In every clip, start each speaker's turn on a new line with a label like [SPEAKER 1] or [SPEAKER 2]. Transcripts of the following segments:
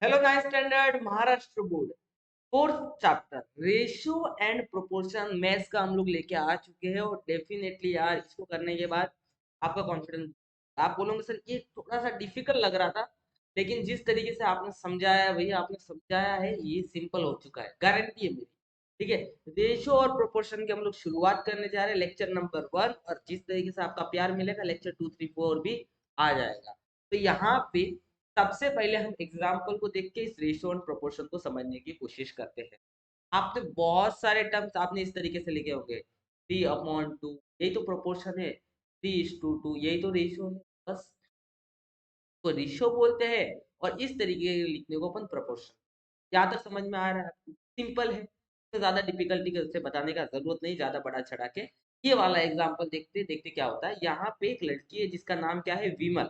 [SPEAKER 1] Hello nine standard Maharashtra board fourth chapter ratio and proportion maths का हम लोग लेके आ चुके हैं और डेफिनेटली यार इसको करने के बाद आपका कॉन्फिडेंस आप बोलोगे सर ये थोड़ा सा डिफिकल्ट लग रहा था लेकिन जिस तरीके से आपने समझाया है भैया आपने समझाया है ये सिंपल हो चुका है गारंटी है मेरी। ठीक है। रेशियो और प्रोपोर्शन की हम लोग शुरुआत करने जा रहे हैं लेक्चर नंबर 1 और जिस तरीके से आपका प्यार मिलेगा लेक्चर 2 3 4 भी आ जाएगा। तो यहाँ पे सबसे पहले हम एग्जाम्पल को देख के इस रेशियो और प्रोपोर्शन को समझने की कोशिश करते हैं। आपने बहुत सारे टर्म्स आपने इस तरीके से लिखे होंगे 3/2 यही तो प्रोपोर्शन है, 3:2 यही तो रेशियो है। बस तो रेशियो बोलते हैं और इस तरीके के लिखने को अपन प्रोपोर्शन। यहाँ तक समझ में आ रहा है आपको? सिंपल है तो ज्यादा डिफिकल्टी से बताने का जरूरत नहीं ज्यादा बड़ा चढ़ा के। ये वाला एग्जाम्पल देखते देखते क्या होता है। यहाँ पे एक लड़की है जिसका नाम क्या है विमल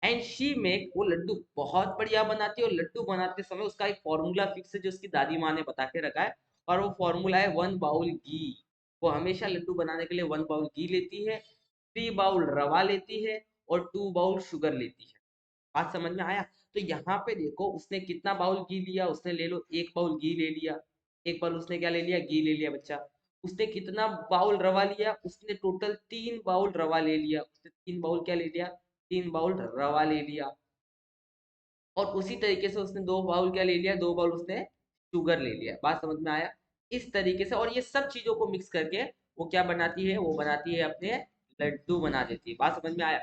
[SPEAKER 1] एंड शी मेक वो लड्डू बहुत बढ़िया बनाती है और लड्डू बनाते समय उसका एक फॉर्मूला फिक्स है जो उसकी दादी माँ ने बता के रखा है और वो फॉर्मूला है 1 बाउल घी। वो हमेशा लड्डू बनाने के लिए 1 बाउल घी लेती है, 3 बाउल रवा लेती है और 2 बाउल शुगर लेती है। बात समझ में आया? तो यहाँ पे देखो उसने कितना बाउल घी लिया, उसने ले लो 1 बाउल घी ले लिया। एक बार उसने क्या ले लिया, घी ले लिया बच्चा। उसने कितना बाउल रवा लिया, उसने टोटल 3 बाउल रवा ले लिया। उसने 3 बाउल क्या ले लिया, 3 बाउल रवा ले लिया। और उसी तरीके से उसने 2 बाउल क्या ले लिया, 2 बाउल उसने शुगर ले लिया। बात समझ में आया? इस तरीके से और ये सब चीजों को मिक्स करके वो क्या बनाती है, वो बनाती है अपने लड्डू बना देती है। बात समझ में आया?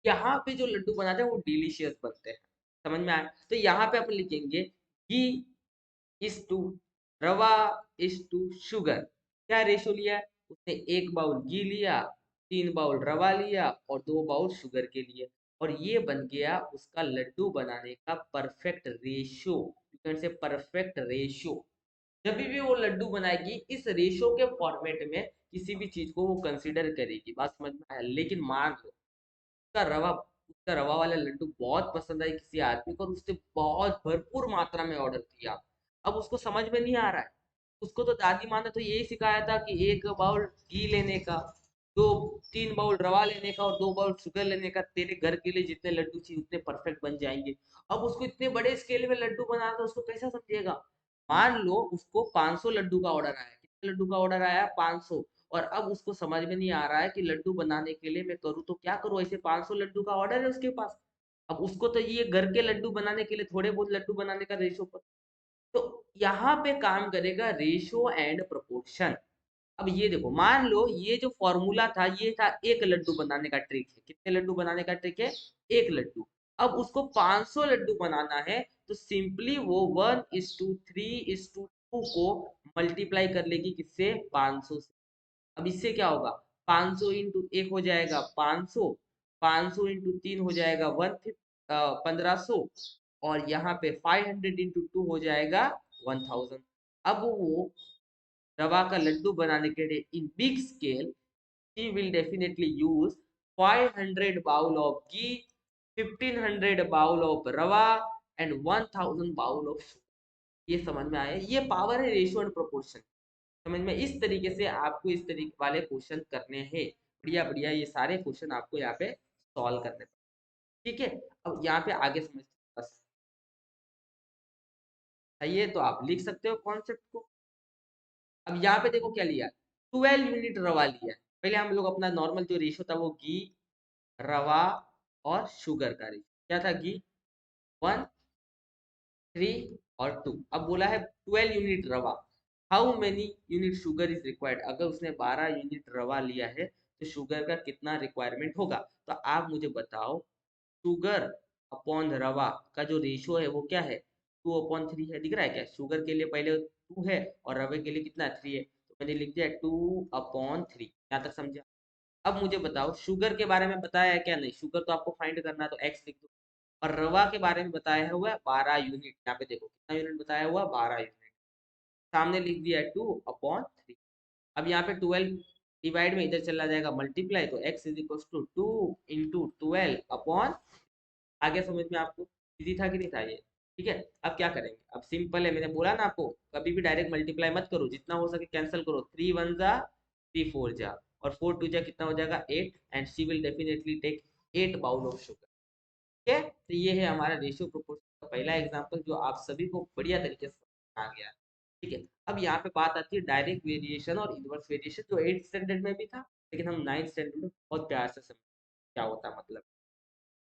[SPEAKER 1] यहाँ पे जो लड्डू बनाते हैं वो डिलीशियस बनते हैं। समझ में आया? तो यहाँ पे अपन लिखेंगे घी इज टू रवा इज टू शुगर। क्या रेशो लिया है उसने, 1 बाउल घी लिया, 3 बाउल रवा लिया और 2 बाउल शुगर के लिए। और ये बन गया उसका लड्डू बनाने का परफेक्ट रेशियो। से परफेक्ट रेशियो। जब भी वो लड्डू बनाएगी इस रेशियो के फॉर्मेट में किसी भी चीज को वो कंसीडर करेगी। बात समझ में आया? लेकिन मान लो उसका रवा उसका रवा वाला लड्डू बहुत पसंद आई किसी आदमी को और उसने बहुत भरपूर मात्रा में ऑर्डर किया। अब उसको समझ में नहीं आ रहा है। उसको तो दादी माँ ने तो यही सिखाया था कि 1 बाउल घी लेने का, दो 3 बाउल रवा लेने का और 2 बाउल शुगर लेने का, तेरे घर के लिए जितने लड्डू चाहिए उतने परफेक्ट बन जाएंगे। अब उसको इतने बड़े स्केल में लड्डू बनाना था, उसको कैसा समझेगा? मान लो उसको 500 लड्डू का ऑर्डर आया। कितने लड्डू का ऑर्डर आया? 500। और अब उसको समझ में नहीं आ रहा है कि लड्डू बनाने के लिए मैं करूँ तो क्या करूँ, ऐसे 500 लड्डू का ऑर्डर है उसके पास। अब उसको तो ये घर के लड्डू बनाने के लिए थोड़े बहुत लड्डू बनाने का रेशो पर। तो यहाँ पे काम करेगा रेशो एंड प्रोपोर्शन। अब ये देखो मान लो ये जो फॉर्मूला था ये था एक लड्डू बनाने का ट्रिक है। कितने लड्डू बनाने का ट्रिक है? एक लड्डू। अब उसको 500 लड्डू बनाना है तो सिंपली वो 1:3:2 को मल्टीप्लाई कर लेगी किससे, 500 से। अब इससे क्या होगा, 500 इंटू एक हो जाएगा 500, 500 इंटू 3 हो जाएगा 1500 और यहाँ पे 500 इंटू 2 हो जाएगा 1000। अब वो रवा का लड्डू बनाने के लिए in big scale she will definitely use 500 bowl of ghee, 1500 bowl of rava and 1000 bowl of sugar। ये समझ में आया? ये पावर है रेशियो एंड प्रोपोर्शन। समझ में? इस तरीके से आपको इस तरीके वाले क्वेश्चन करने हैं। बढ़िया बढ़िया ये सारे क्वेश्चन आपको यहाँ पे सॉल्व करने पड़े। ठीक है। अब यहाँ पे आगे समझते हैं। बस ये तो आप लिख सकते हो कॉन्सेप्ट को। अब यहाँ पे देखो क्या लिया, 12 यूनिट रवा लिया है। पहले हम लोग अपना नॉर्मल जो रेशियो था वो घी रवा और शुगर का रेशियो क्या था, घी 1 3 और 2। अब बोला है 12 यूनिट रवा, how many unit sugar is required. अगर उसने 12 यूनिट रवा लिया है तो शुगर का कितना रिक्वायरमेंट होगा। तो आप मुझे बताओ शुगर अपॉन रवा का जो रेशियो है वो क्या है, 2/3 है। दिख रहा है क्या? शुगर के लिए पहले 2 है और रवे के लिए कितना 3 है, तो मैंने लिख दिया 2/3। यहाँ तक समझा? अब मुझे बताओ शुगर के बारे में बताया है क्या? नहीं, शुगर तो आपको फाइंड करना है तो एक्स लिख दो। और रवा के बारे में बताया हुआ है 12 यूनिट। यहाँ पे देखो कितना यूनिट बताया हुआ, 12 यूनिट। सामने लिख दिया 2/3। अब यहाँ पे 12 डिवाइड में इधर चला जाएगा मल्टीप्लाई, तो x is equal to 2 × 12 upon. आगे समझ में आपको इजी था कि नहीं था ये? ठीक है। अब क्या करेंगे, अब सिंपल है, मैंने बोला ना आपको कभी भी डायरेक्ट मल्टीप्लाई मत करो, जितना हो सके कैंसिल करो। 3 1 जा 3 4 जा और 4 2 जा कितना हो जाएगा 8 and she will definitely take 8 bowl of sugar. ठीक है। तो ये है हमारा रेशियो प्रोपोर्शन। तो पहला एग्जांपल जो आप सभी को बढ़िया तरीके से आ गया, ठीक है। अब यहाँ पे बात आती है डायरेक्ट वेरिएशन और इनवर्स वेरिएशन, जो 8th स्टैंडर्ड में भी था, लेकिन हम 9th स्टैंडर्ड में बहुत प्यार से समझ क्या होता है मतलब।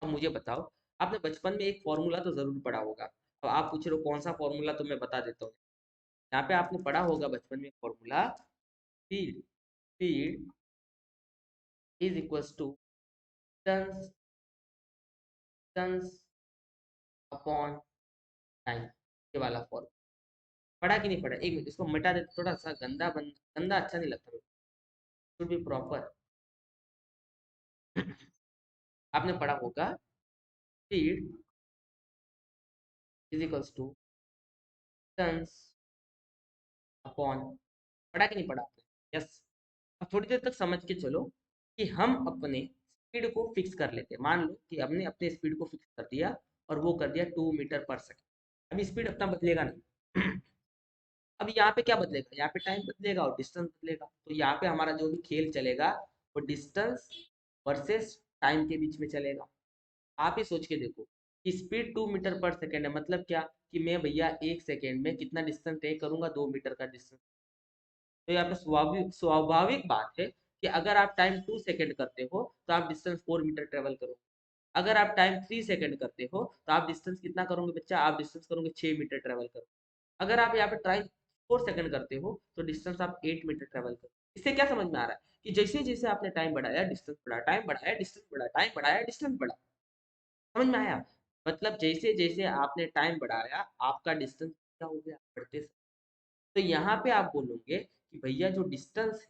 [SPEAKER 1] अब मुझे बताओ, आपने बचपन में एक फॉर्मूला तो जरूर पढ़ा होगा। अब आप पूछ रहे हो कौन सा फॉर्मूला, तो मैं बता देता हूँ। यहाँ पे आपने पढ़ा होगा बचपन में formula, speed speed is equals to distance distance upon time, ये वाला फॉर्मूला पढ़ा कि नहीं पढ़ा? एक मिनट इसको मिटा देते, थोड़ा सा गंदा अच्छा नहीं लगता, शुड बी प्रॉपर। आपने पढ़ा होगा speed is equals to distance upon, पढ़ा कि नहीं पढ़ा आपने? यस। अब थोड़ी देर तक समझ के चलो कि हम अपने स्पीड को फिक्स कर लेते हैं। मान लो कि हमने अपने स्पीड को फिक्स कर दिया और वो कर दिया 2 मीटर पर सेकेंड। अभी स्पीड अपना बदलेगा नहीं। अब यहाँ पे क्या बदलेगा? यहाँ पे टाइम बदलेगा और डिस्टेंस बदलेगा। तो यहाँ पे हमारा जो भी खेल चलेगा वो डिस्टेंस वर्सेस टाइम के बीच में चलेगा। आप ही सोच के देखो कि स्पीड 2 मीटर पर सेकेंड है, मतलब क्या कि मैं भैया 1 सेकेंड में कितना डिस्टेंस तय करूंगा? 2 मीटर का डिस्टेंस। तो यहाँ पे स्वाभाविक स्वाभाविक बात है कि अगर आप टाइम 2 सेकेंड करते हो तो आप डिस्टेंस 4 मीटर ट्रेवल करोगे। अगर आप टाइम 3 सेकेंड करते हो तो आप डिस्टेंस कितना करोगे बच्चा? आप डिस्टेंस करोगे 6 मीटर ट्रेवल करोगे। अगर आप यहाँ पे टाइम 4 सेकेंड करते हो तो डिस्टेंस आप 8 मीटर ट्रेवल करोगे। इससे क्या समझ में आ रहा है कि जैसे जैसे आपने टाइम बढ़ाया डिस्टेंस बढ़ा, टाइम बढ़ाया डिस्टेंस बढ़ा, टाइम बढ़ाया डिस्टेंस बढ़ा। समझ में आया? मतलब जैसे जैसे आपने टाइम बढ़ाया आपका डिस्टेंस क्या हो गया? बढ़ते। तो यहाँ पे आप बोलोगे कि भैया जो डिस्टेंस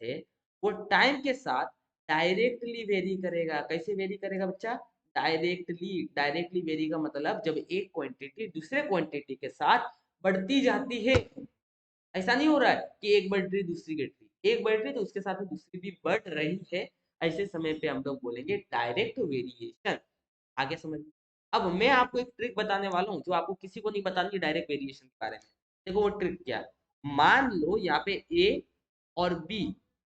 [SPEAKER 1] है वो टाइम के साथ डायरेक्टली वेरी करेगा। कैसे वेरी करेगा बच्चा? डायरेक्टली वेरी का मतलब जब एक क्वांटिटी दूसरे क्वांटिटी के साथ बढ़ती जाती है। ऐसा नहीं हो रहा है कि एक बढ़ रही दूसरी घट रही, एक बढ़ रही तो उसके साथ में दूसरी भी बढ़ रही है। ऐसे समय पे हम लोग बोलेंगे डायरेक्ट वेरिएशन। आगे समझ। अब मैं आपको एक ट्रिक बताने वाला हूँ जो आपको किसी को नहीं बतानी, डायरेक्ट वेरिएशन के बारे में। देखो वो ट्रिक क्या है। मान लो यहाँ पे ए और बी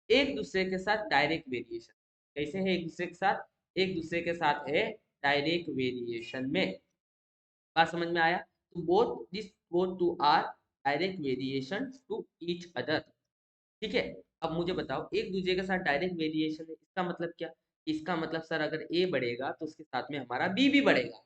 [SPEAKER 1] एक दूसरे के साथ डायरेक्ट वेरिएशन। कैसे है एक दूसरे के साथ? एक दूसरे के साथ है डायरेक्ट वेरिएशन में। बात समझ में आया? तो both two are direct variation to each other. ठीक है। अब मुझे बताओ एक दूसरे के साथ डायरेक्ट वेरिएशन है, इसका मतलब क्या? इसका मतलब सर अगर ए बढ़ेगा तो उसके साथ में हमारा बी भी बढ़ेगा।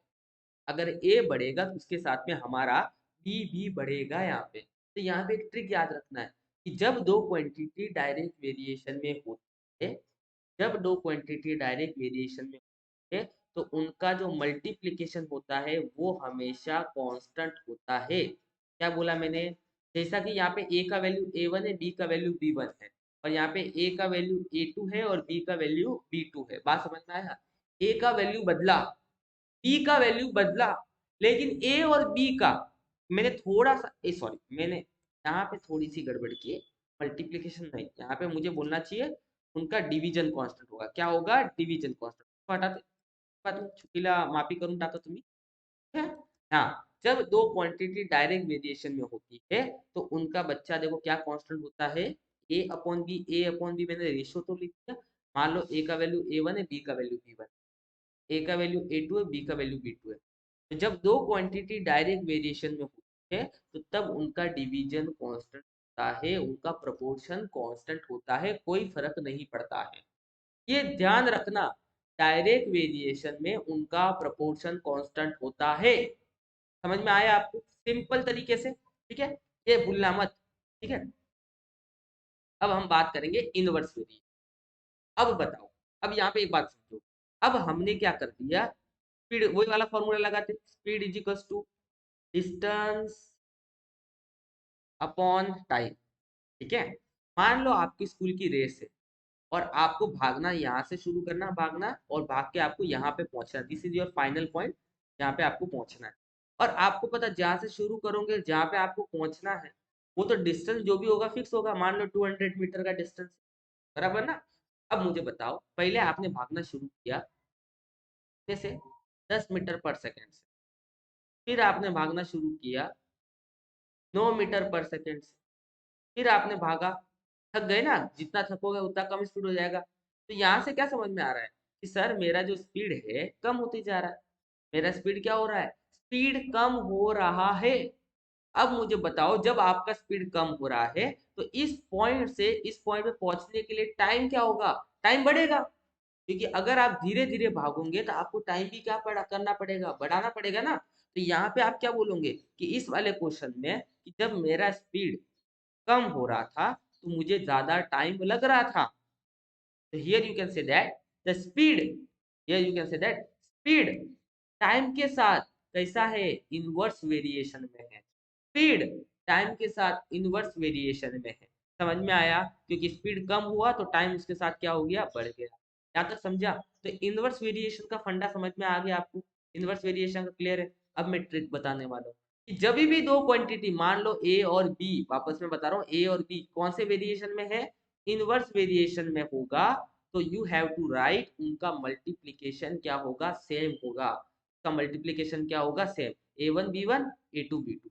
[SPEAKER 1] अगर ए बढ़ेगा तो उसके साथ में हमारा बी भी बढ़ेगा यहाँ पे। तो यहाँ पे एक ट्रिक याद रखना है कि जब दो क्वांटिटी डायरेक्ट वेरिएशन में होती है, जब दो क्वांटिटी डायरेक्ट वेरिएशन में होती है तो उनका जो मल्टीप्लिकेशन होता है वो हमेशा कांस्टेंट होता है। क्या बोला मैंने? जैसा कि यहाँ पे ए का वैल्यू ए1 है, बी का वैल्यू बी1 है, और यहाँ पे ए का वैल्यू ए2 है और बी का वैल्यू बी2 है। बात समझ में आया? ए का वैल्यू बदला, बी का वैल्यू बदला, लेकिन ए और बी का मैंने थोड़ा सा सॉरी मैंने यहाँ पे थोड़ी सी गड़बड़ की है। मल्टीप्लिकेशन नहीं, यहाँ पे मुझे बोलना चाहिए उनका डिवीजन कांस्टेंट होगा। क्या होगा? Division constant. हटाते बात चुकीला माफी करून टाका तुम्ही। ठीक है। हाँ, जब दो क्वांटिटी डायरेक्ट वेरिएशन में होती है तो उनका बच्चा देखो क्या कांस्टेंट होता है? ए अपॉन बी मैंने रेशियो तो लिख दिया। मान लो ए का वैल्यू ए1 है, बी का वैल्यू बी1, ए का वैल्यू ए2 है, बी का वैल्यू बी2 है। तो जब दो क्वांटिटी डायरेक्ट वेरिएशन में होती है तो तब उनका डिवीजन कांस्टेंट होता है, उनका प्रोपोर्शन कांस्टेंट होता है, कोई फर्क नहीं पड़ता है। ये ध्यान रखना, डायरेक्ट वेरिएशन में उनका प्रोपोर्शन कांस्टेंट होता है। समझ में आया आपको? सिंपल तरीके से, ठीक है। ये भूलना मत, ठीक है। अब हम बात करेंगे इनवर्स वेरिएशन। अब बताओ, अब यहाँ पे एक बात समझो। अब हमने क्या कर दिया? स्पीड वही वाला फॉर्मूला लगाते, speed is equal to distance upon time. ठीक है। मान लो आपकी स्कूल की रेस है और आपको भागना, यहाँ से शुरू करना भागना और भाग के आपको यहाँ पे पहुंचना। This is your final point, यहाँ पे आपको पहुंचना है। और आपको पता जहाँ से शुरू करोगे जहाँ पे आपको पहुंचना है वो तो डिस्टेंस जो भी होगा फिक्स होगा। मान लो 200 मीटर का डिस्टेंस, बराबर ना? अब मुझे बताओ, पहले आपने भागना शुरू किया जैसे 10 मीटर पर सेकेंड से, फिर आपने भागना शुरू किया 9 मीटर पर सेकेंड से, फिर आपने भागा, थक गए ना, जितना थकोगे उतना कम स्पीड हो जाएगा। तो यहाँ से क्या समझ में आ रहा है कि सर मेरा जो स्पीड है कम होती जा रहा है। मेरा स्पीड क्या हो रहा है, स्पीड कम हो रहा है। अब मुझे बताओ जब आपका स्पीड कम हो रहा है तो इस पॉइंट से इस पॉइंट पे पहुंचने के लिए टाइम क्या होगा, टाइम बढ़ेगा। क्योंकि अगर आप धीरे धीरे भागोगे तो आपको टाइम भी क्या करना पड़ेगा, बढ़ाना पड़ेगा ना। तो यहाँ पे आप क्या बोलोगे कि इस वाले क्वेश्चन में कि जब मेरा स्पीड कम हो रहा था तो मुझे ज्यादा टाइम लग रहा था। तो here you can say that the speed, here you can say that speed time के साथ कैसा है, इनवर्स वेरिएशन में है। स्पीड टाइम के साथ इनवर्स वेरिएशन में है। समझ में आया, क्योंकि स्पीड कम हुआ तो टाइम उसके साथ क्या हो गया, बढ़ गया। यहाँ तक समझा। तो इनवर्स वेरिएशन का फंडा समझ में आ गया आपको, इनवर्स वेरिएशन का क्लियर है। अब मैं ट्रिक बताने वाला हूँ कि जब भी दो क्वांटिटी मान लो ए और बी, वापस में बता रहा हूँ, ए और बी कौन से वेरिएशन में है, इनवर्स वेरिएशन में होगा, तो यू हैव टू राइट उनका मल्टीप्लीकेशन क्या होगा, सेम होगा। उसका मल्टीप्लीकेशन क्या होगा, same, a1 b1 a2 b2।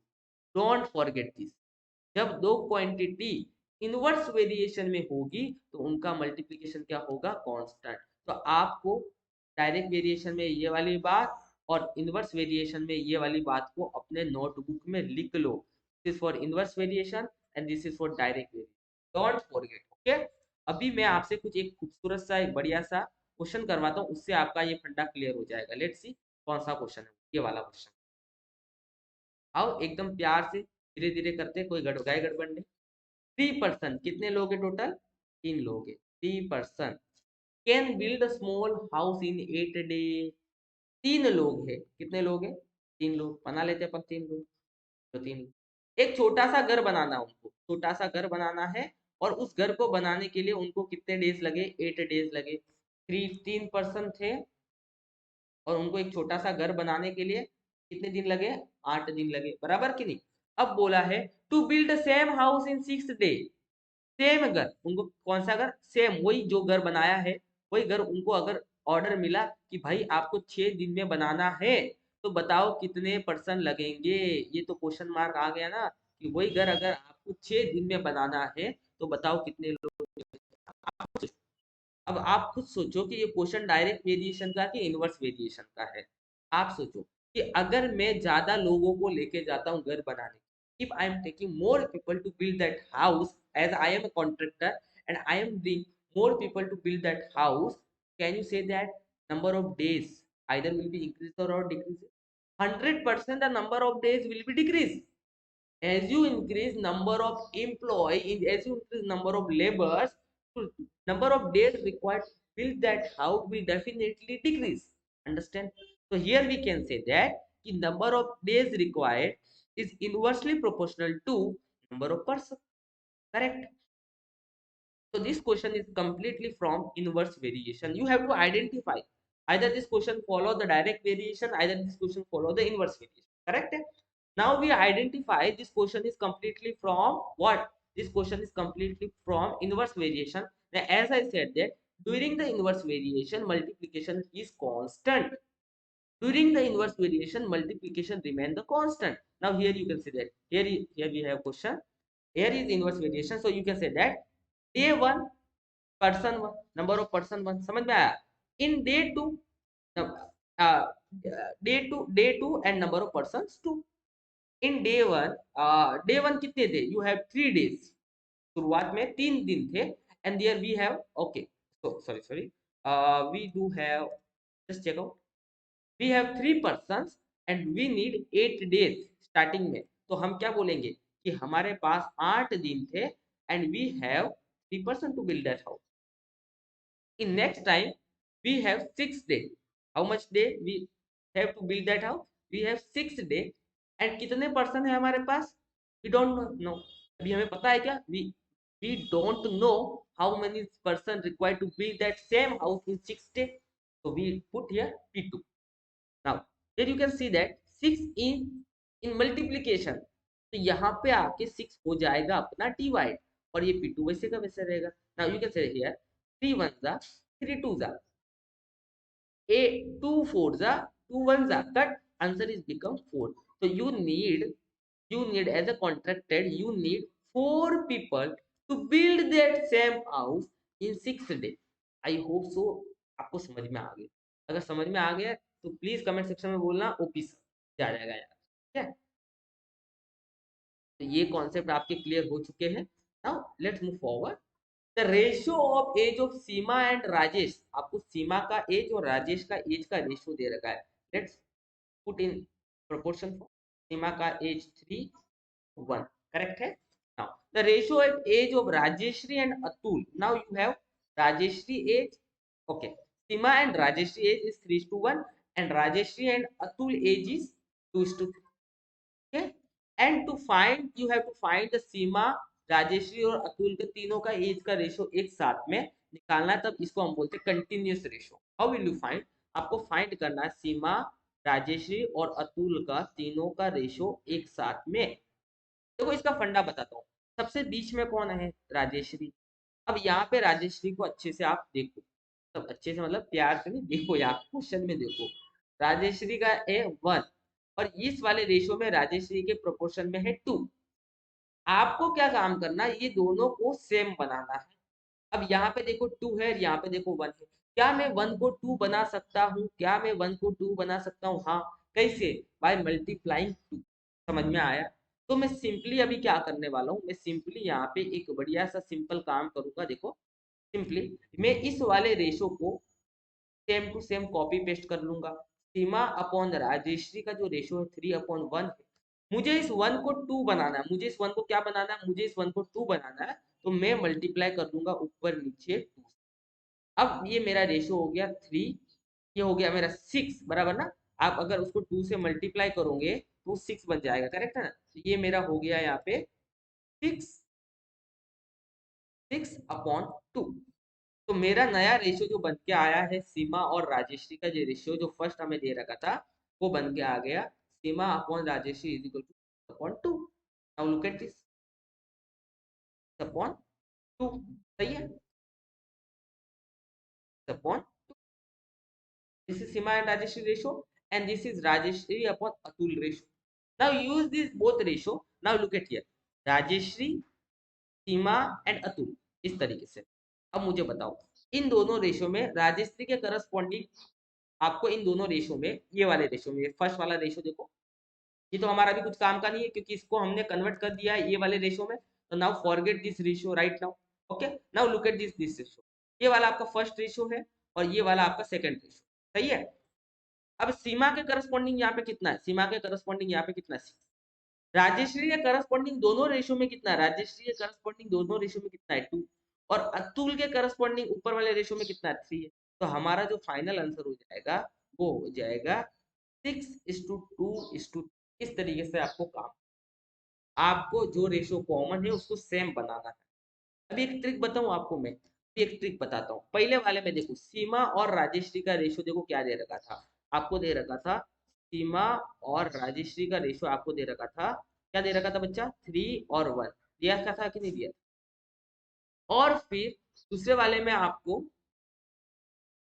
[SPEAKER 1] Don't forget this. जब दो क्वांटिटी इनवर्स वेरिएशन में होगी तो उनका मल्टीप्लीकेशन क्या होगा, कांस्टेंट। तो आपको डायरेक्ट वेरिएशन में ये वाली बात और इनवर्स वेरिएशन में ये वाली बात को अपने नोटबुक में लिख लो। This is for inverse variation and this is for direct variation, don't forget. Okay, अभी मैं आपसे कुछ एक खूबसूरत सा एक बढ़िया सा क्वेश्चन करवाता हूँ, उससे आपका ये फंडा क्लियर हो जाएगा। लेट्स सी कौन सा क्वेश्चन है, ये वाला क्वेश्चन। आओ एकदम प्यार से धीरे धीरे करते, कोई गड़बड़ नहीं। 3 पर्सन, कितने लोग हैं टोटल, 3 लोग हैं। 3 person can build a small house in 8 day. 3 लोग हैं, कितने लोग हैं, 3 लोग, बना लेते हैं अपन 3 लोग। तो 3 एक छोटा सा घर बनाना है उनको, छोटा सा घर बनाना है। और उस घर को बनाने के लिए उनको कितने डेज लगे, 8 डेज लगे। 3 पर्सन थे और उनको एक छोटा सा घर बनाने के लिए कितने दिन लगे, 8 दिन लगे, बराबर कि नहीं। अब बोला है to build same house in 6 day. Same घर, उनको कौन सा घर, सेम वही जो घर बनाया है वही घर उनको अगर ऑर्डर मिला कि भाई आपको 6 दिन में बनाना है, तो बताओ कितने पर्सन लगेंगे। ये तो क्वेश्चन मार्क आ गया ना, कि वही घर अगर आपको 6 दिन में बनाना है तो बताओ कितने लोग। अब आप खुद सोचो कि ये क्वेश्चन डायरेक्ट वेरिएशन का कि इनवर्स वेरिएशन का है। आप सोचो कि अगर मैं ज्यादा लोगों को लेके जाता हूँ घर बनाने, if I am taking more people to build that house as I am a contractor and I am bring more people to build that house, can you say that number of days either will be increased or decreased? 100% the number of days will be decreased. As you increase number of employee, as you increase number of laborers, number of days required to build that house will definitely decrease. Understand? So here we can say that the number of days required is inversely proportional to number of persons. Correct? So this question is completely from inverse variation. You have to identify either this question follow the direct variation, either this question follow the inverse variation. Correct? Now we identify this question is completely from what? This question is completely from inverse variation. Now, as I said that during the inverse variation, multiplication is constant. During the inverse variation, multiplication remain the constant. Now here you can see that here we have question. Here is inverse variation. So you can say that day 1 person 1, number of person 1, समझ में आया। In day 2 and number of person 2। In day 1 कितने थे, you have 3 days, शुरुआत में 3 दिन थे। And there we have, okay, sorry sorry, we do have, just check out, we have 3 person and we need 8 days starting में। तो हम क्या बोलेंगे कि हमारे पास 8 दिन थे and we have 3 person to build that house. In next time we have 6 day. How much day we have to build that house? We have 6 day. And कितने पर्सन है हमारे पास, we don't know। अभी हमें पता है क्या, we don't know how many person required to build that same house in 6 day. So we put here P2। now here you can see that 6 in multiplication, तो यहाँ पे आके 6 हो जाएगा अपना डिवाइड, और ये P2 वैसे का वैसे रहेगा। now you can say here 3 1 3 2 a 2 4 2 1 cut, answer is become 4। so you need as a contracted, you need 4 people to build that same house in 6 day। I hope so आपको समझ में आ गया। अगर समझ में आ गया तो प्लीज कमेंट सेक्शन में बोलना ओपी सर आ जाएगा यार, ठीक है। तो ये कॉन्सेप्ट आपके क्लियर हो चुके हैं। Now let's move forward. The ratio of age of Seema and Rajesh, आपको सीमा का एज और राजेश का एज का रेशियो दे रखा है। Let's put in proportion for Sima का एज 3:1, करेक्ट है। Now the ratio of age of Rajeshri and Atul, now you have Rajeshri age, okay, Sima and Rajeshri age is 3:1 and Rajeshri and Atul age is 2:3, okay, and to find you have to find the सीमा, राजेश्री और अतुल के तीनों का as का ratio एक साथ में निकालना है, तब इसको हम बोलते हैं continuous ratio. How will you find, आपको फाइंड करना है सीमा, राजेश्री और अतुल का तीनों का रेशियो एक साथ में। देखो इसका फंडा बताता हूँ। सबसे बीच में कौन है, राजेश्री। अब यहाँ पे राजेश्री को अच्छे से आप देखो, सब अच्छे से मतलब प्यार से नहीं, देखो यार क्वेश्चन में देखो, राजेश्री का है 1 और इस वाले रेशियो में राजेश्री के प्रोपोर्शन में है 2। आपको क्या काम करना है, ये दोनों को सेम बनाना है। अब यहाँ पे देखो 2 है, यहाँ पे देखो 1 है। क्या मैं 1 को 2 बना सकता हूँ, क्या मैं 1 को 2 बना सकता हूँ, हाँ। कैसे, बाय मल्टीप्लाइंग 2। समझ में आया। तो मैं सिंपली अभी क्या करने वाला हूँ, मैं सिंपली यहाँ पे एक बढ़िया सा सिंपल काम करूंगा। देखो सिंपली मैं इस वाले रेशो को same to same copy paste कर लूंगा। सीमा अपॉन राजेश्री का जो रेशो है 3:1 है, मुझे इस 1 को 2 बनाना है, मुझे इस 1 को क्या बनाना है, मुझे इस 1 को 2 बनाना है। तो मैं मल्टीप्लाई कर दूंगा ऊपर नीचे 2। अब ये मेरा रेशो हो गया 3, ये हो गया मेरा 6, बराबर ना। आप अगर उसको 2 से मल्टीप्लाई करोगे तो 6 बन जाएगा, करेक्ट है ना। तो ये मेरा हो गया यहाँ पे 6, 6/2। तो मेरा नया रेशियो जो बन के आया है सीमा और राजेश्री का, जो रेशियो जो फर्स्ट हमें दे रखा था वो बन के आ गया, Sima upon Rajeshri is equal to upon 2। Now look at this, upon 2, सही है, upon this is Sima and Rajeshri ratio, and this is Rajeshri upon Atul ratio. Now use this both ratio. Now look at here, Rajeshri, Seema and Atul, इस तरीके से। अब मुझे बताओ इन दोनों ratio में राजश्री के करस्पॉन्डिंग, आपको इन दोनों रेशो में, ये वाले रेशो में फर्स्ट वाला रेशो देखो, ये तो हमारा भी कुछ काम का नहीं है क्योंकि इसको हमने कन्वर्ट कर दिया है ये वाले रेशो में। तो now forget this ratio right now, okay. Now look at this ratio, ये वाला आपका फर्स्ट रेशो है और ये वाला आपका सेकंड रेशो, सही है। अब सीमा के करस्पॉन्डिंग यहाँ पे कितना है, सीमा के करस्पॉन्डिंग यहाँ पे कितना है, 6। राजेश्री के करस्पॉन्डिंग दोनों रेशो में कितना है, राजेश्री के करस्पॉन्डिंग दोनों रेशो में कितना है, 2। और अतुल के करस्पॉन्डिंग ऊपर वाले रेशो में कितना है, 3 है। तो हमारा जो फाइनल आंसर हो जाएगा वो हो जाएगा 6:2:, इस तरीके से आपको काम, आपको जो रेशो कॉमन है उसको सेम बनाना है। अभी एक ट्रिक बताऊं आपको मैं, एक ट्रिक बताता हूँ। पहले वाले में देखो सीमा और राजेश्री का रेशो देखो क्या दे रखा था, आपको दे रखा था सीमा और राजेश्री का रेशो आपको दे रखा था, क्या दे रखा था बच्चा, 3:1 दिया था कि नहीं दिया। और फिर दूसरे वाले में आपको,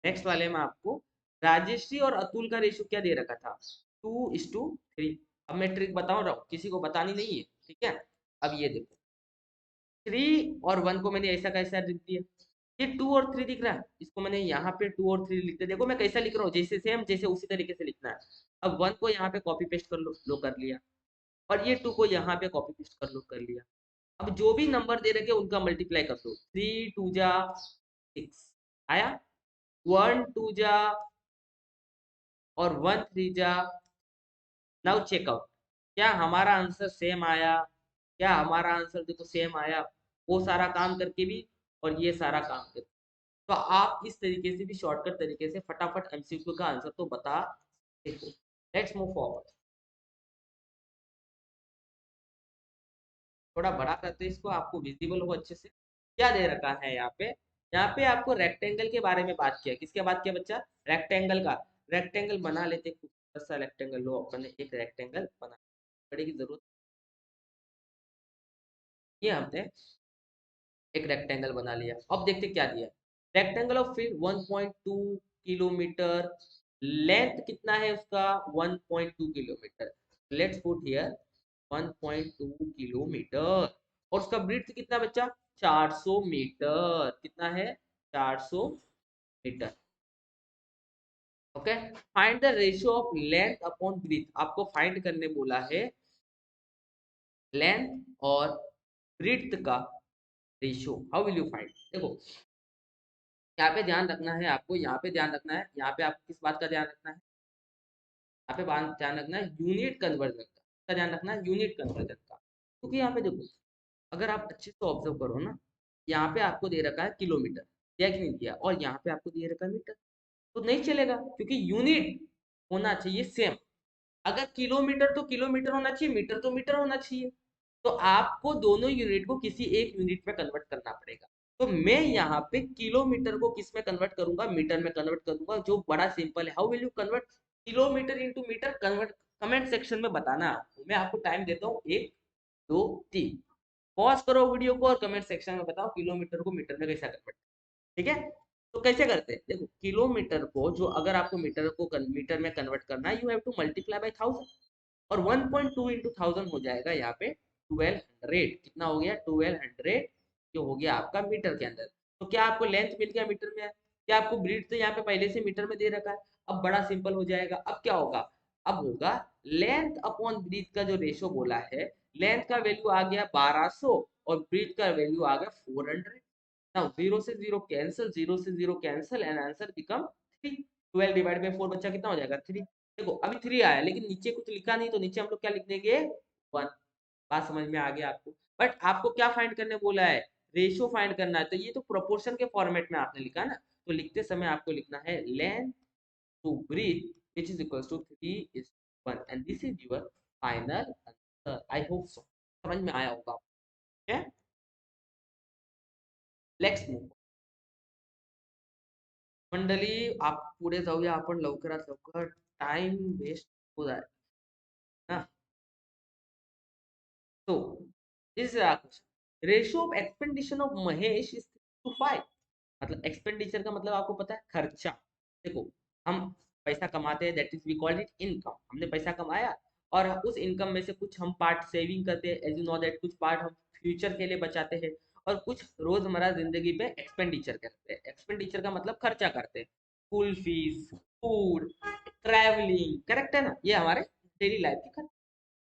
[SPEAKER 1] नेक्स्ट वाले में आपको राजेश्री और अतुल का रेशो क्या दे रखा था, 2:3। अब मैं ट्रिक बताऊं रहा हूँ, किसी को बतानी नहीं है, ठीक है। अब ये देखो 3 और 1 को मैंने ऐसा कैसा लिख दिया, ये 2 और 3 दिख रहा है, इसको मैंने यहाँ पे 2 और 3 लिख दिया। देखो मैं कैसा लिख रहा हूँ, जैसे सेम जैसे उसी तरीके से लिखना है। अब 1 को यहाँ पे कॉपी पेस्ट कर लो कर लिया, और ये 2 को यहाँ पे कॉपी पेस्ट कर लिया। अब जो भी नंबर दे रखे उनका मल्टीप्लाई कर दो, 3 2 जा 6 आया, 1 2 जा और 1 3 जा। नाउ चेकआउट, क्या हमारा आंसर सेम आया, क्या हमारा आंसर देखो सेम आया, वो सारा काम करके भी और ये सारा काम करके। तो आप इस तरीके से भी शॉर्टकट तरीके से फटाफट एमसीक्यू का आंसर तो बता देखो। लेट्स मूव फॉरवर्ड, थोड़ा बड़ा करते हैं इसको, आपको विजिबल हो अच्छे से। क्या दे रखा है यहाँ पे, यहाँ पे आपको रेक्टेंगल के बारे में बात किया, किसके बात किया बच्चा, रेक्टेंगल का। रेक्टेंगल बना लेते, खूबसूरत सा रेक्टेंगल लो, अपन ने एक रेक्टेंगल बना, बड़े की जरूरत, ये हमने एक रेक्टेंगल बना लिया। अब देखते क्या दिया, rectangle of field 1.2 kilometre, length कितना है उसका 1.2 kilometre, let's put here 1.2 kilometre. और उसका ब्रीथ कितना बच्चा, 400 मीटर, कितना है 400 metre. Okay, find the ratio of length upon breath, आपको फाइंड करने बोला है लेंथ और ब्रीथ का ratio. How will you find? देखो यहाँ पे ध्यान रखना है आपको, यहाँ पे ध्यान रखना है, यहाँ पे आपको किस बात का ध्यान रखना है, यहाँ पे ध्यान रखना है यूनिट कन्वर्जन का ध्यान रखना है, यूनिट कन्वर्जन का। क्योंकि यहाँ पे देखो, अगर आप अच्छे से ऑब्जर्व करो ना, यहाँ पे आपको दे रखा है किलोमीटर, दिया कि नहीं दिया, और यहाँ पे आपको दे रखा है मीटर, तो नहीं चलेगा क्योंकि यूनिट होना चाहिए सेम। अगर किलोमीटर तो किलोमीटर होना चाहिए, मीटर तो मीटर होना चाहिए। तो आपको दोनों यूनिट को किसी एक यूनिट में कन्वर्ट करना पड़ेगा। तो मैं यहाँ पे किलोमीटर को किस में कन्वर्ट करूंगा, मीटर में कन्वर्ट करूंगा, जो बड़ा सिंपल है। How will you convert kilometre into metre? Convert comment section में बताना आपको, मैं आपको टाइम देता हूँ, 1 2 3। पॉज करो वीडियो को और कमेंट सेक्शन में बताओ किलोमीटर को मीटर में कैसा कन्वर्ट, ठीक है? तो कैसे करते हैं, देखो किलोमीटर को, जो अगर आपको मीटर को मीटर में कन्वर्ट करना है, you have to multiply by 1000, और 1.2 इंटू 1000 हो जाएगा यहाँ पे 1200। कितना हो गया? 1200, जो हो गया आपका मीटर के अंदर। तो क्या आपको लेंथ मिल गया मीटर में? क्या आपको ब्रीथ तो यहाँ पे पहले से मीटर में दे रखा है? अब बड़ा सिंपल हो जाएगा। अब क्या होगा? अब होगा लेंथ अपॉन ब्रीथ का जो रेशो बोला है, लेंथ का वैल्यू आ गया 1200 और ब्रीथ का वैल्यू आ गया 400। नाउ 0 से 0 कैंसिल, 0 से 0 cancel, and answer become 3। 12 divide by 4 बच्चा कितना हो जाएगा? 3। देखो अभी 3 आया, लेकिन नीचे कुछ लिखा नहीं, तो नीचे हम लोग क्या लिख देंगे? 1। बात समझ में आ गया आपको? बट आपको क्या फाइंड करने बोला है? रेशियो फाइंड करना है। तो ये तो प्रोपोर्शन के फॉर्मेट में आपने लिखा ना, तो लिखते समय आपको लिखना है length to breath which is equals to 3:1, and this is your final answer. I hope so. समझ में आया होगा? ठीक है, लेट्स मूव। मंडळी, आप पुढे जाऊया आपण लवकरात लवकर, टाइम वेस्ट होत आहे ना। तो this question, ratio of expedition of Mahesh is 3:5। मतलब एक्सपेंडिचर का मतलब आपको पता है, खर्चा। देखो हम पैसा कमाते हैं, that is we called it income. हमने पैसा कमाया और उस इनकम में से कुछ हम पार्ट सेविंग करते हैं, एज यू नो दैट, कुछ पार्ट हम फ्यूचर के लिए बचाते हैं, और कुछ रोजमर्रा जिंदगी पे एक्सपेंडिचर करते हैं। एक्सपेंडिचर का मतलब खर्चा करते हैं, school fees, food, travelling, correct है ना? ये हमारे डेली लाइफ की खर्च।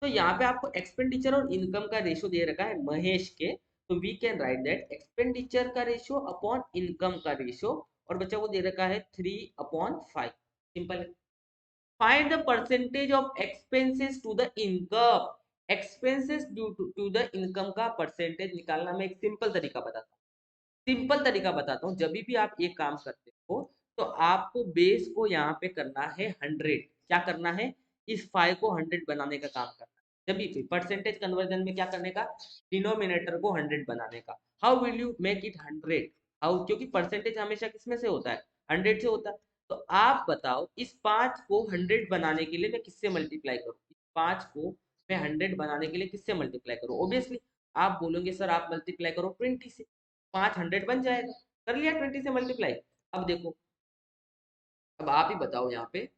[SPEAKER 1] तो यहाँ पे आपको एक्सपेंडिचर और इनकम का रेशियो दे रखा है महेश के। तो we can write that expenditure का रेशियो अपॉन इनकम का रेशियो, और बच्चा को दे रखा है 3/5। सिंपल है। Find the percentage of expenses to the income. Expenses due to the income का परसेंटेज निकालना मैं एक सिंपल तरीका बताता हूँ। सिंपल तरीका बताता हूँ, जब भी आप एक काम करते हो तो आपको बेस को यहाँ पे करना है 100। क्या करना है? इस 5 को 100 बनाने का काम करना है। जब भी परसेंटेज कन्वर्जन में क्या करने का? डिनोमिनेटर को 100 बनाने का। How will you make it 100? How? क्योंकि परसेंटेज हमेशा किसमें से होता है? 100 से होता है। तो आप बताओ, इस 5 को 100 बनाने के लिए मैं किससे मल्टीप्लाई करूँ? इस 5 को मैं 100 बनाने के लिए किससे मल्टीप्लाई करूँ? ऑब्वियसली आप बोलोगे सर आप मल्टीप्लाई करो 20 से, 500 बन जाएगा। कर लिया 20 से मल्टीप्लाई। अब देखो, अब आप ही बताओ यहाँ पे,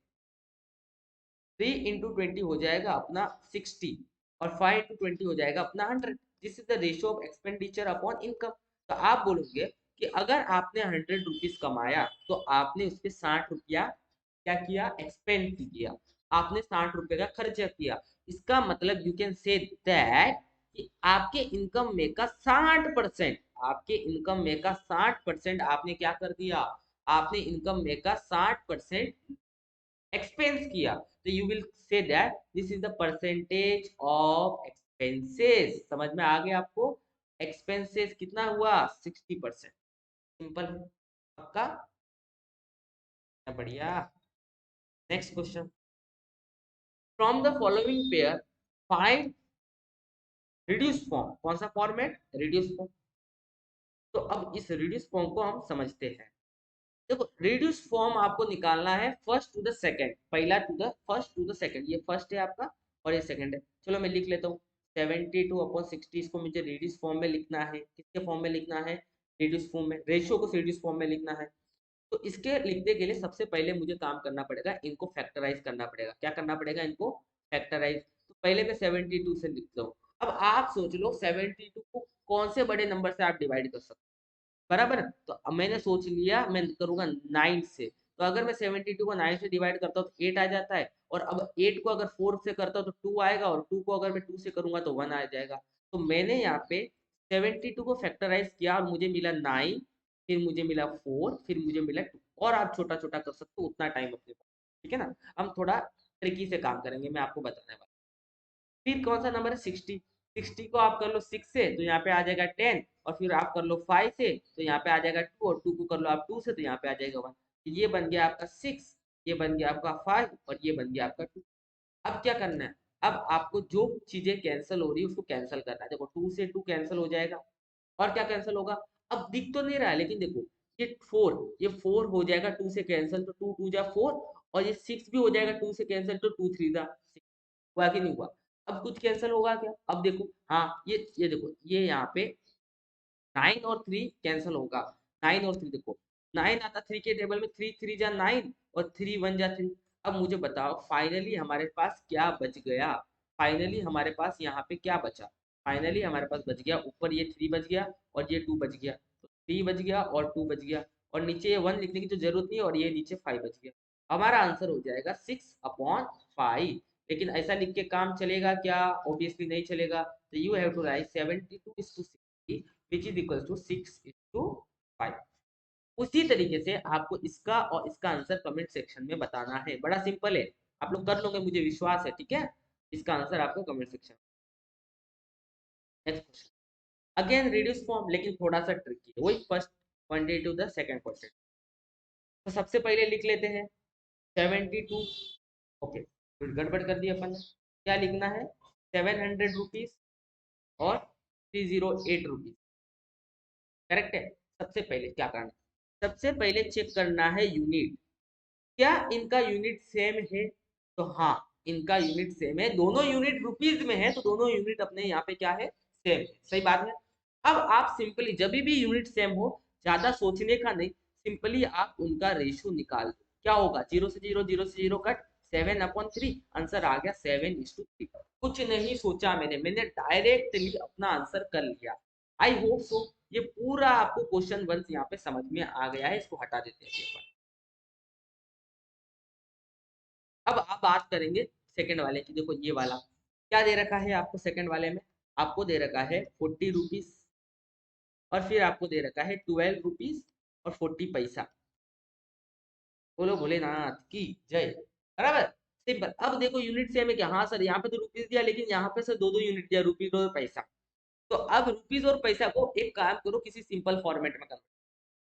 [SPEAKER 1] 3 × 20 हो जाएगा अपना 60, और 5 × 20 हो जाएगा अपना 100। This is the ratio of expenditure upon income. तो आप बोलोगे कि अगर आपने 100 रुपीज कमाया तो आपने उस पर 60 रुपया क्या किया? एक्सपेंड किया। आपने 60 रुपए का खर्चा किया। इसका मतलब यू कैन से दैट कि आपके इनकम में का 60%, आपके इनकम में का 60% आपने क्या कर दिया? आपने इनकम में का 60% एक्सपेंस किया। तो you will say that this is the percentage of expenses. समझ में आ गया आपको? एक्सपेंसेस कितना हुआ? 60%। सिंपल है आपका। बढ़िया। Next question, from the following pair find reduce form. कौन सा फॉर्मेट? Reduce form. तो अब इस रिड्यूस फॉर्म को हम समझते हैं। देखो रिड्यूस फॉर्म आपको निकालना है फर्स्ट टू द सेकंड, पहला to the first to the second. ये फर्स्ट है आपका और ये सेकंड है। चलो मैं लिख लेता हूँ, 72/60। इसको मुझे रिड्यूस फॉर्म में लिखना है। किसके फॉर्म में लिखना है? रिड्यूस फॉर्म में। रेशियो को रिड्यूस फॉर्म में लिखना है। तो इसके लिखने के लिए सबसे पहले मुझे काम करना पड़ेगा, इनको फैक्टराइज करना पड़ेगा। क्या करना पड़ेगा? इनको फैक्टराइज। तो पहले मैं 72 से लिखता हूँ। अब आप सोच लो 72 को कौन से बड़े नंबर से आप डिवाइड कर सकते हो? बराबर। तो अब मैंने सोच लिया मैं करूंगा 9 से। तो अगर मैं 72 को 9 से डिवाइड करता हूँ तो 8 आ जाता है, और अब 8 को अगर 4 से करता हूँ तो 2 आएगा, और 2 को अगर मैं 2 से करूंगा तो 1 आ जाएगा। तो मैंने यहाँ पे 72 को फैक्टराइज किया और मुझे मिला 9, फिर मुझे मिला 4, फिर मुझे मिला 2, और आप छोटा छोटा कर सकते हो उतना टाइम अपने पास, ठीक है ना। हम थोड़ा ट्रिकी से काम करेंगे, मैं आपको बताने वाला। फिर कौन सा नंबर है 60, 60 को आप कर लो 6 से तो यहाँ पे आ जाएगा 10, और फिर आप कर लो 5 से तो यहाँ पे आ जाएगा 2, और 2 को कर लो आप 2 से तो यहाँ पे आ जाएगा 1। ये बन गया आपका 6, ये बन गया आपका 5, और ये बन गया आपका 2। अब क्या करना है, अब आपको जो चीजें कैंसिल हो रही है उसको कैंसिल करना है। देखो 2 से 2 कैंसिल हो जाएगा, और क्या कैंसिल होगा, अब दिख तो नहीं रहा है लेकिन देखो ये 4, ये 4 हो जाएगा 2 से कैंसिल, तो 2 2 जा 4, और ये 6 भी हो जाएगा 2 से कैंसिल, तो 2 3 जा 6। हुआ कि नहीं हुआ। अब कुछ कैंसिल होगा क्या, अब देखो, हाँ ये देखो, ये यहाँ पे 9 और 3 कैंसिल होगा। 9 और 3 देखो, 9 आता 3 के टेबल में, 3 3 जा 9, और 3 1 जा 3। अब मुझे बताओ फाइनली हमारे पास क्या बच गया, फाइनली हमारे पास यहाँ पे क्या बचा, फाइनली हमारे पास बच गया ऊपर ये 3 बच गया, और ये 2 बच गया, तो 3 बच गया और 2 बच गया, और नीचे ये 1 लिखने की तो जरूरत नहीं है, और ये नीचे 5 बच गया। हमारा आंसर हो जाएगा 6/5। लेकिन ऐसा लिख के काम चलेगा क्या, ऑब्वियसली नहीं चलेगा। तो you have to write 72 which is equal to 6/5। उसी तरीके से आपको इसका और इसका आंसर कमेंट सेक्शन में बताना है, बड़ा सिंपल है, आप लोग कर लोगे मुझे विश्वास है, ठीक है। इसका आंसर आपको comment section. Next question, again reduce form, लेकिन थोड़ा सा ट्रिकी है, वही first quantity to the second question. तो सबसे पहले लिख लेते हैं 72, ओके, फिर गड़बड़ कर दी अपन ने। क्या लिखना है, 700 रुपीज और 308 रुपीज, करेक्ट है। सबसे पहले क्या करना है, सबसे पहले चेक करना है यूनिट, क्या इनका यूनिट सेम है। तो हाँ, इनका यूनिट सेम है, दोनों यूनिट रुपीज में है, तो दोनों यूनिट अपने यहाँ पे क्या है, सेम है, सही बात है। अब आप सिंपली जब भी यूनिट सेम हो, ज्यादा सोचने का नहीं, सिंपली आप उनका रेशियो निकाल दो। क्या होगा, 0 से 0, 0 से 0 कट, 7/3, आंसर आ गया 7:3। कुछ नहीं सोचा मैंने डायरेक्टली अपना आंसर कर लिया। आई होप सो ये पूरा आपको क्वेश्चन वन यहाँ पे समझ में आ गया है। इसको हटा देते हैं पेपर। अब आप बात करेंगे सेकंड वाले की। देखो ये वाला क्या दे रखा है आपको, सेकंड वाले में आपको दे रखा है 40 रुपीज, और फिर आपको दे रखा है 12 रुपीज और 40 पैसा। बोलो भोलेनाथ की जय। बराबर, सिंपल। अब देखो यूनिट सेम है क्या, हाँ सर यहाँ पे तो रुपीज दिया, लेकिन यहाँ पे सर दो दो यूनिट दिया, रुपीज और पैसा। तो अब रुपीज और पैसा को एक काम करो, किसी सिंपल फॉर्मेट में कन्वर्ट।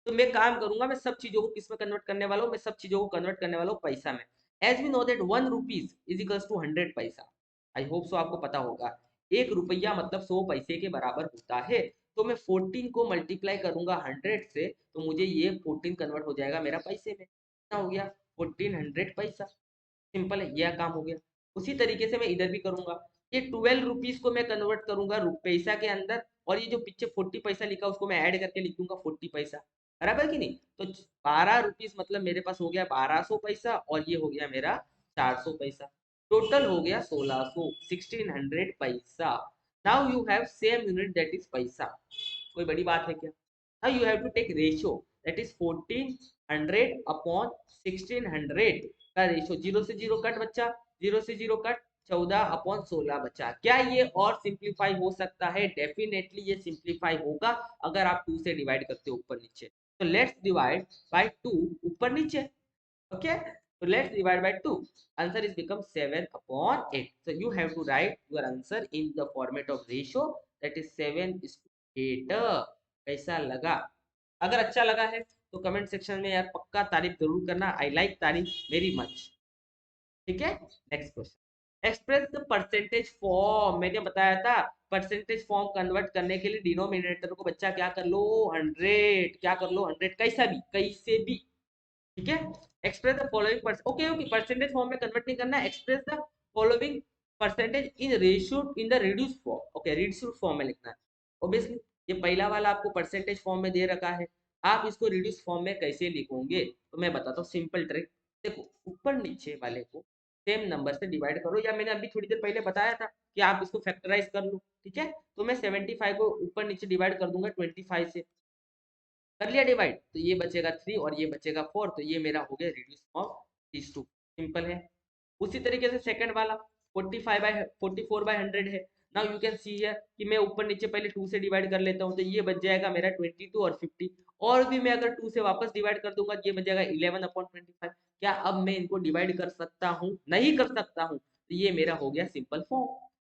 [SPEAKER 1] तो मैं काम करूंगा, मैं सब चीजों को किस में कन्वर्ट करने वाला हूँ, मैं सब चीजों को कन्वर्ट करने वाला हूँ पैसा में। As we know that 1 rupees is equals to 100 paisa. I hope so आपको पता होगा, 1 रुपया मतलब 100 पैसे के बराबर होता है। तो मैं 14 को मल्टीप्लाई करूंगा 100 से, तो मुझे ये 14 कन्वर्ट हो जाएगा मेरा पैसे में। कितना हो गया, 1400 पैसा। सिंपल है, यह काम हो गया। उसी तरीके से मैं इधर भी करूंगा, ये 12 रुपीज को मैं कन्वर्ट करूंगा पैसा के अंदर, और ये जो पीछे 40 पैसा लिखा उसको मैं ऐड करके लिख दूंगा 40 पैसा। बराबर कि नहीं। तो 12 रुपीज मतलब मेरे पास हो गया 1200 पैसा, और ये हो गया मेरा 400 पैसा। टोटल हो गया 1600, 1600 पैसा। Now you have same unit that is paisa. कोई बड़ी बात है क्या। Now you have to take ratio, that is 1400/1600 का रेशियो। 0 से 0 कट बच्चा, 0 से 0 कट, 14/16 बचा। क्या ये और सिंप्लीफाई हो सकता है, डेफिनेटली ये सिंप्लीफाई होगा अगर आप 2 से डिवाइड करते हो ऊपर नीचे। तो लेट्स डिवाइड बाय 2 ऊपर नीचे, okay. So let's divide by 2, answer is become 7/8. So you have to write your answer in the format of ratio, that is 7:8। कैसा लगा, अगर अच्छा लगा है तो कमेंट सेक्शन में यार पक्का तारीफ जरूर करना, आई लाइक तारीफ वेरी मच, ठीक है। Next question, express the percentage form. मैंने बताया था परसेंटेज फॉर्म कन्वर्ट करने के लिए डिनोमिनेटर को बच्चा क्या कर लो 100, क्या कर लो 100, कैसा भी कैसे भी, ठीक है। Express the following, okay okay, percentage form में कन्वर्ट नहीं करना, express the following percentage in ratio in the reduce form, okay reduce form में लिखना है। ऑब्वियसली ये पहला वाला आपको परसेंटेज फॉर्म में दे रखा है, आप इसको रिड्यूस फॉर्म में कैसे लिखोगे, तो मैं बताता हूँ सिंपल ट्रिक। देखो ऊपर नीचे वाले को सेम नंबर से डिवाइड करो, या मैंने अभी थोड़ी देर पहले बताया था कि आप इसको फैक्टराइज कर लो, ठीक है। तो मैं 75 को ऊपर नीचे डिवाइड कर दूंगा 25 से, कर लिया डिवाइड, तो ये बचेगा 3 और ये बचेगा 4, तो ये मेरा हो गया reduce of this to. Simple है। उसी तरीके से सेकंड वाला 44/100 है। Now you can see here कि मैं ऊपर नीचे पहले 2 से डिवाइड कर लेता हूँ, तो ये बच जाएगा मेरा 22 और 50, और भी मैं अगर 2 से वापस डिवाइड कर दूंगा, ये बच जाएगा 11/25। क्या अब मैं इनको डिवाइड कर सकता हूँ? नहीं कर सकता हूँ, तो ये मेरा हो गया सिंपल फॉर्म।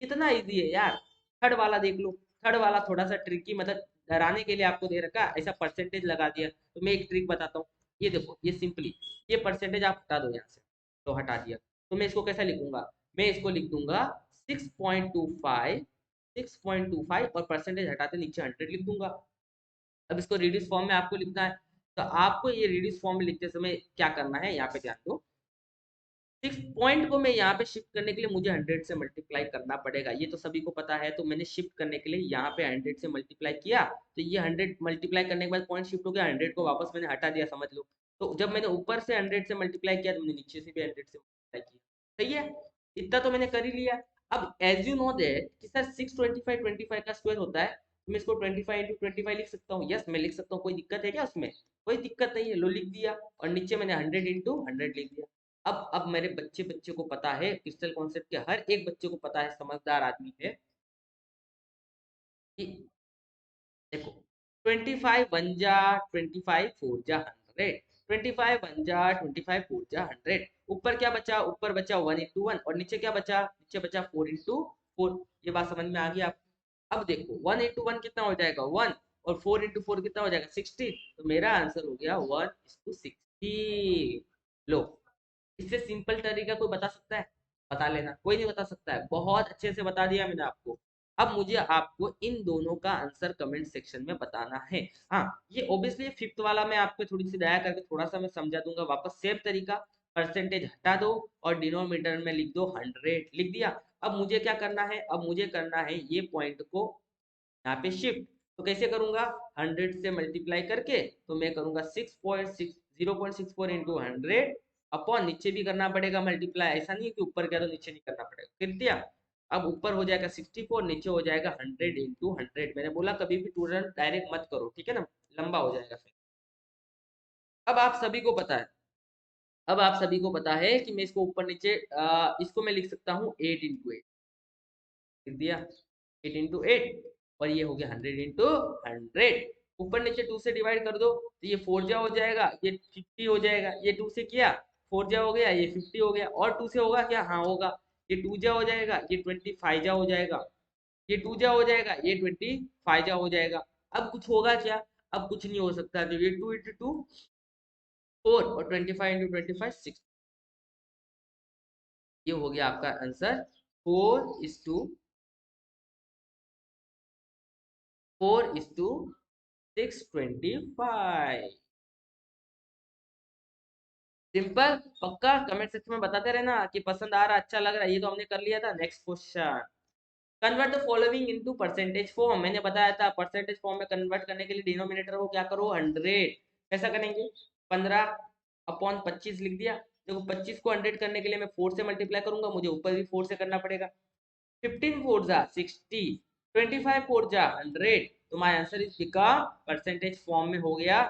[SPEAKER 1] कितना इजी है यार। थर्ड वाला देख लो। थर्ड वाला थोड़ा सा ट्रिकी, मतलब डराने के लिए आपको दे रखा, ऐसा परसेंटेज लगा दिया। तो मैं एक ट्रिक बताता हूँ। ये देखो, ये सिंपली ये परसेंटेज आप हटा दो यहाँ से, तो हटा दिया, तो मैं इसको कैसा लिखूंगा? मैं इसको लिख दूंगा 6.25, 6.25 और परसेंटेज हटाते नीचे 100 लिख दूंगा। अब इसको रिड्यूस फॉर्म में आपको लिखना है, तो आपको ये रिड्यूस फॉर्म में लिखते समय क्या करना है, यहाँ पे ध्यान दो। 6 पॉइंट को मैं यहाँ पे शिफ्ट करने के लिए मुझे 100 से मल्टीप्लाई करना पड़ेगा, ये तो सभी को पता है। तो मैंने शिफ्ट करने के लिए यहाँ पे 100 से मल्टीप्लाई किया, तो ये 100 मल्टीप्लाई करने के बाद पॉइंट शिफ्ट हो गया, 100 को वापस मैंने हटा दिया, समझ लो। तो जब मैंने ऊपर से 100 से मल्टीप्लाई किया, तो मैंने नीचे से भी 100 से मल्टीप्लाई किया। सही है, इतना तो मैंने कर ही लिया। अब एज यू नो दैट कि सर 625 का स्क्वायर होता है, तो मैं इसको 25 × 25 लिख सकता हूँ। यस, मैं लिख सकता हूँ, कोई दिक्कत है क्या उसमें? कोई दिक्कत नहीं है, लो लिख दिया। और नीचे मैंने 100 × 100 लिख दिया। अब मेरे बच्चे बच्चे को पता है, क्रिस्टल कॉन्सेप्ट के हर एक बच्चे को पता है, समझदार आदमी है, कि देखो 25 × 1 = 25 4 = 100, 25 × 1 = 25 4 = 100। ऊपर क्या बचा? ऊपर बचा 1 × 1 और नीचे क्या बचा? नीचे बचा 4 × 4। ये बात समझ में आ गई आप? अब देखो 1 × 1 कितना हो जाएगा? 1, और 4 × 4 कितना हो जाएगा? 60। तो मेरा आंसर हो गया 1:60। लो, इससे सिंपल तरीका कोई बता सकता है? बता लेना, कोई नहीं बता सकता है। बहुत अच्छे से बता दिया मैंने आपको। अब मुझे आपको इन दोनों का आंसर कमेंट सेक्शन में बताना है। हाँ, ये ऑब्वियसली फिफ्थ वाला मैं आपको थोड़ी सी दया करके थोड़ा सा मैं समझा दूंगा वापस। सेम तरीका, परसेंटेज हटा दो और डिनोमिनेटर में लिख दो 100, लिख दिया। अब मुझे क्या करना है? अब मुझे करना है ये पॉइंट को यहाँ पे शिफ्ट। तो कैसे करूंगा? 100 से मल्टीप्लाई करके, तो मैं करूंगा 0.64 इंटू 100 अपॉन, नीचे भी करना पड़ेगा मल्टीप्लाई, ऐसा नहीं है कि ऊपर किया तो नीचे नहीं करना पड़ेगा। फिर दिया, अब ऊपर हो जाएगा 64, नीचे हो जाएगा 100 × 100। मैंने बोला कभी भी स्टूडेंट डायरेक्ट मत करो, ठीक है ना, लंबा हो जाएगा फिर। अब आप सभी को पता है, अब आप सभी को पता है कि मैं इसको ऊपर नीचे इसको मैं लिख सकता हूँ 8 × 8, लिख दिया 8 × 8, और ये हो गया 100 × 100। ऊपर नीचे 2 से डिवाइड कर दो, तो ये 4 जा हो जाएगा, ये 50 हो जाएगा। ये 2 से किया, 4 जा हो गया, ये 50 हो गया। और 2 से होगा क्या? हाँ होगा। ये 2 जा हो जाएगा, ये 25 जा हो जाएगा। ये 2 जा हो जाएगा, ये 25 जा हो जाएगा। अब कुछ होगा क्या? अब कुछ नहीं हो सकता। तो ये 2 × 2 4 और 25 × 25 6। ये हो गया आपका आंसर 4:625। सिंपल, पक्का? कमेंट सेक्शन में बताते रहना कि पसंद आ रहा, अच्छा लग रहा है। ये तो हमने कर लिया था। Next question, convert the following into percentage form. मैंने बताया था परसेंटेज फॉर्म में कन्वर्ट करने के लिए डिनोमिनेटर को क्या करो? 100। कैसा करेंगे? 15/25 लिख दिया। देखो 25 को 100 करने के लिए मैं 4 से मल्टीप्लाई करूंगा, मुझे ऊपर भी 4 से करना पड़ेगा। 15 4 जा 60, 25 4 जा 100। तो my answer is become percentage form में हो गया।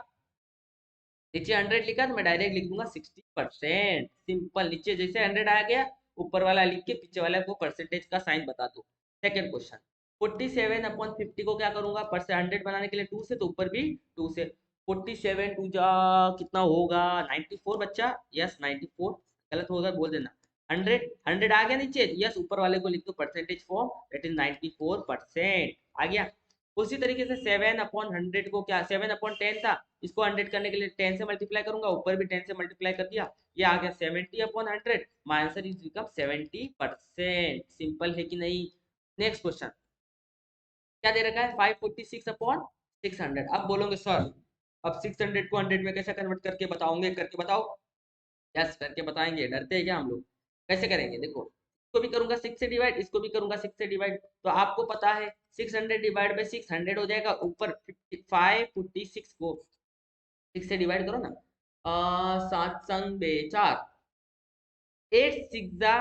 [SPEAKER 1] नीचे 100 लिखा तो मैं डायरेक्ट लिख दूंगा 60%। सिंपल, नीचे जैसे 100 आ गया, ऊपर वाला लिख के पीछे वाले को परसेंटेज का साइन बता दो। सेकंड क्वेश्चन, 47/50 को क्या करूंगा? पर से 100 बनाने के लिए 2 से, तो ऊपर भी 2 से। 47 2 जा कितना होगा? 94 बच्चा। यस 94। गलत होगा बोल देना। 100 100 आ गया नीचे, यस ऊपर वाले को लिख दो परसेंटेज फॉर्म, दैट इज 94% आ गया। उसी तरीके से 7/100 को क्या, 7/10 था, इसको 100 करने के लिए 10 से मल्टीप्लाई करूंगा, ऊपर भी 10 से मल्टीप्लाई कर दिया, ये आ गया 70/100। My answer is become 70%। Simple है कि नहीं? नेक्स्ट क्वेश्चन, क्या दे रखा है? 546/600। अब बोलोगे सर, अब 600 को 100 में कैसे कन्वर्ट करके बताओगे? करके बताओ। यस, करके बताएंगे। डरते हैं क्या हम लोग? कैसे करेंगे? देखो, इसको भी करूंगा 6 से डिवाइड, इसको भी करूंगा 6 से डिवाइड। तो आपको पता है 600 डिवाइड बाई 6 100 हो जाएगा। ऊपर 546 को 6 से डिवाइड करो ना। 7 संग बे 4, 8 6 जा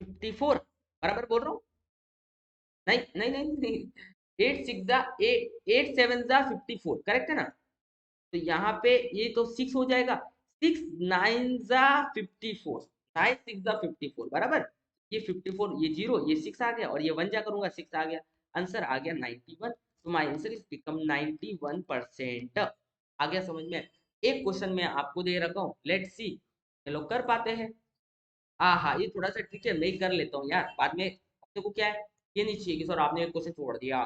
[SPEAKER 1] 54। बराबर बोल रहा हूँ? नहीं नहीं नहीं नहीं, 8 6 जा 8 7 जा 54, करेक्ट है ना। तो यहाँ पे ये तो 6 हो जाएगा, 6 9 जा 54, 9 6 जा 54 बराबर। ये 54, ये 0, ये 6 आ गया, और ये 1 जा करूंगा 6 आ गया, आंसर आ गया 91। तो माय आंसर इज बिकम 91%। आ गया समझ में। एक क्वेश्चन मैं आपको दे रखा हूँ, लेट्स सी ये लोग कर पाते हैं। हाँ हाँ, ये थोड़ा सा ट्रिक है, मैं ही कर लेता हूँ यार, बाद में अपने को क्या है, ये नहीं चाहिए कि सर आपने एक क्वेश्चन छोड़ दिया।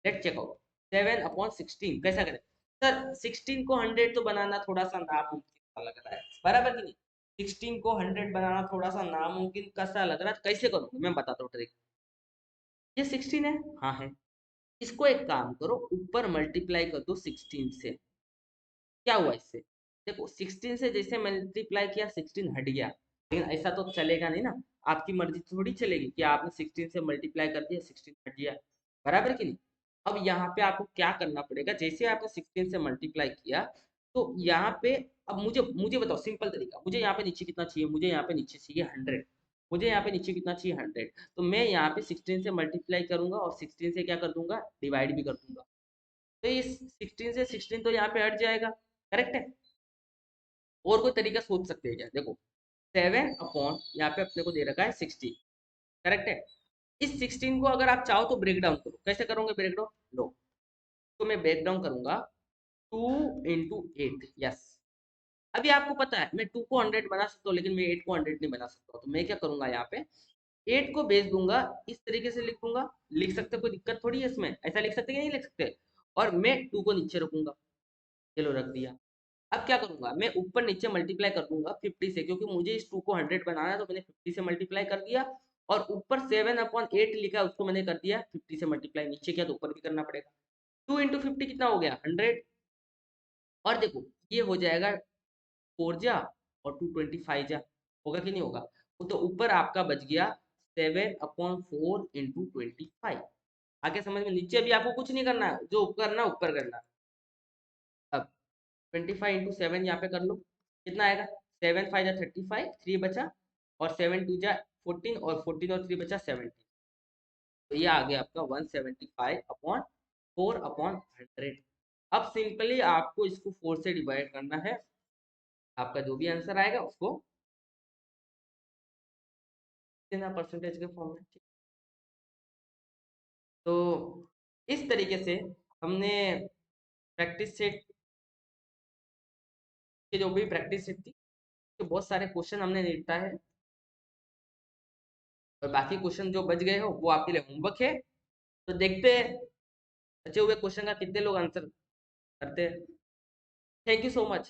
[SPEAKER 1] लेट चेक आउट, 7/16 कैसा करें। सर 16 को 100 तो बनाना थोड़ा सा नामुमकिन सा लग रहा है, बराबर कि नहीं। 16 को 100 बनाना थोड़ा सा नामुमकिन का सा लग रहा है, कैसे करूँगा मैं बताता हूँ ट्रिक। ये 16 है, हाँ है। इसको एक काम करो, ऊपर मल्टीप्लाई कर दो 16 से। क्या हुआ इससे, देखो 16 से जैसे मल्टीप्लाई किया 16 हट गया, लेकिन ऐसा तो चलेगा नहीं ना। आपकी मर्जी थोड़ी चलेगी कि आपने 16 से मल्टीप्लाई कर दिया 16 हट गया, बराबर कि नहीं। अब यहाँ पे आपको क्या करना पड़ेगा, जैसे आपने 16 से मल्टीप्लाई किया, तो यहाँ पे अब मुझे मुझे बताओ सिंपल तरीका, मुझे यहाँ पे नीचे कितना चाहिए, मुझे यहाँ पे नीचे चाहिए 100। मुझे यहाँ पे नीचे कितना चाहिए 100, तो मैं यहाँ पे 16 से मल्टीप्लाई करूंगा और 16 से क्या कर दूंगा, डिवाइड भी कर दूंगा। तो इस 16 से 16 तो यहाँ पे हट जाएगा, करेक्ट है। और कोई तरीका सोच सकते हैं क्या, देखो 7 अपॉन यहाँ पे अपने को दे रखा है 16, करेक्ट है। इस 16 को अगर आप चाहो तो ब्रेक डाउन करो, कैसे करोगे ब्रेक डाउन, लो तो मैं ब्रेक डाउन करूंगा 2 into 8, यस। अभी आपको पता है मैं 2 को 100 बना सकता हूँ, लेकिन मैं 8 को 100 नहीं बना सकता, तो मैं क्या करूंगा यहाँ पे 8 को भेज दूंगा, इस तरीके से लिख दूंगा। लिख सकते, कोई दिक्कत थोड़ी है इसमें, ऐसा लिख सकते कि नहीं लिख सकते। और मैं 2 को नीचे रखूंगा, चलो रख दिया। अब क्या करूंगा, मैं ऊपर नीचे मल्टीप्लाई कर दूंगा 50 से, क्योंकि मुझे इस 2 को 100 बनाना है, तो मैंने 50 से मल्टीप्लाई कर दिया। और ऊपर 7/8 लिखा है, उसको मैंने कर दिया 50 से मल्टीप्लाई, नीचे किया तो ऊपर भी करना पड़ेगा। 2 into 50 कितना हो गया 100। और देखो ये हो जाएगा 4 जा और 225 जा, होगा कि नहीं होगा। वो तो ऊपर आपका बच गया 7/4 into 25। आगे समझ में, नीचे भी आपको कुछ नहीं करना है, जो ऊपर करना है ऊपर करना है। अब 25 into 7 यहाँ पे कर लो, कितना आएगा, 7 5 जा 35, 3 बचा, और 7 2 जा 14, और 14 और 3 बचा 17। तो ये आ गया आपका 175/4/100। अब सिंपली आपको इसको 4 से डिवाइड करना है, आपका जो भी आंसर आएगा उसको देना परसेंटेज के फॉर्म में, ठीक। तो इस तरीके से हमने प्रैक्टिस सेट की, जो भी प्रैक्टिस सेट थी, तो बहुत सारे क्वेश्चन हमने निपटा है, और बाकी क्वेश्चन जो बच गए हो वो आपके लिए होमवर्क है। तो देखते हैं बचे हुए क्वेश्चन का कितने लोग आंसर करते हैं। Thank you so much.